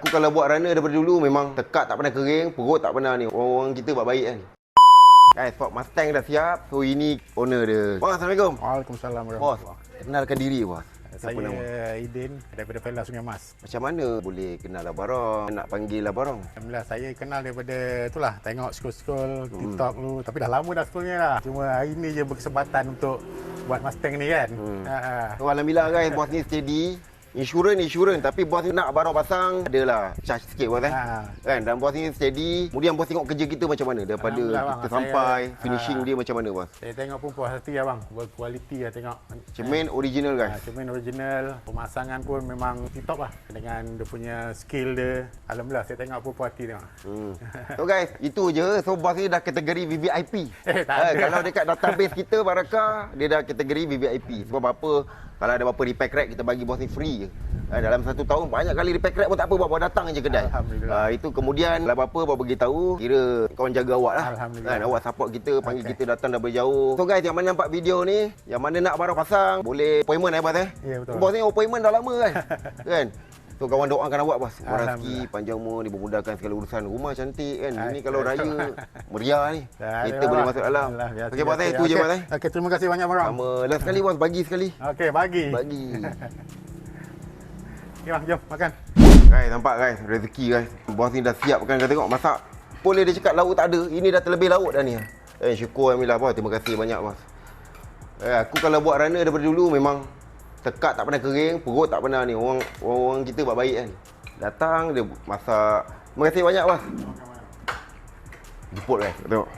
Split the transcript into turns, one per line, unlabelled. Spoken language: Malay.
Aku kalau buat runner daripada dulu memang tekak tak pernah kering, perut tak pernah ni. Orang kita buat baik kan. Guys, Ford Mustang dah siap. So ini owner dia. Bos, Assalamualaikum.
Waalaikumsalam
Bos,
warahmatullahi.
kenalkan diri bos. Siapa nama?
Saya Idin daripada Pella Sungai Mas.
Macam mana boleh kenal Abang? Nak panggil Abang?
Alhamdulillah saya kenal daripada itulah tengok scroll TikTok lu, tapi dah lama dah sebenarnya lah. Cuma hari ni je berkesempatan untuk buat Mustang ni kan.
So, Alhamdulillah guys, bos ni steady. Insurans tapi bos ni nak barang pasang adalah charge sikit bos kan, dan bos ni steady. Kemudian bos tengok kerja kita macam mana daripada kita sampai finishing dia macam mana bos?
Saya tengok pun puas hati lah bang, berkualiti lah tengok.
Cermin original guys.
Cermin original, pemasangan pun memang tip-top lah dengan dia punya skill dia. Alhamdulillah saya tengok pun puas hati tengok.
So guys, itu je. So bos ni dah kategori VVIP. Kalau dekat database kita Barakah, dia dah kategori VVIP. Sebab apa? Kalau ada apa-apa repair crack, kita bagi bos ni free je. Dalam 1 tahun banyak kali repair crack pun tak apa, bawa datang je kedai.
Alhamdulillah.
Itu kemudian kalau apa-apa bawa beritahu, kira kawan jaga awak lah.
Alhamdulillah.
Awak support kita, panggil kita datang dah berjauh. So guys, yang mana nampak video ni, yang mana nak barang pasang, boleh appointment bos
Ya betul.
Bos ni appointment dah lama kan. Kan? So kawan doakan awak bos, rezeki panjang umur, dipermudahkan segala urusan, rumah cantik kan. Ini kalau raya meriah ni. Kita boleh masuk dalam. Okey bos, itu je bos.
Okey, terima kasih banyak bang.
Sama last sekali bos, bagi sekali.
Okey, bagi. Okey bang, jom makan.
Guys, nampak guys, rezeki guys. Bos ni dah siap kan, kau tengok masak. Boleh dia cakap lauk tak ada, ini dah terlebih lauk dah ni. Syukur alhamdulillah bos, terima kasih banyak bos. Aku kalau buat runner daripada dulu memang tekak tak pernah kering, perut tak pernah ni. Orang kita buat baik kan. Datang dia masak. Terima kasih banyak bos. Jemput guys, tengok.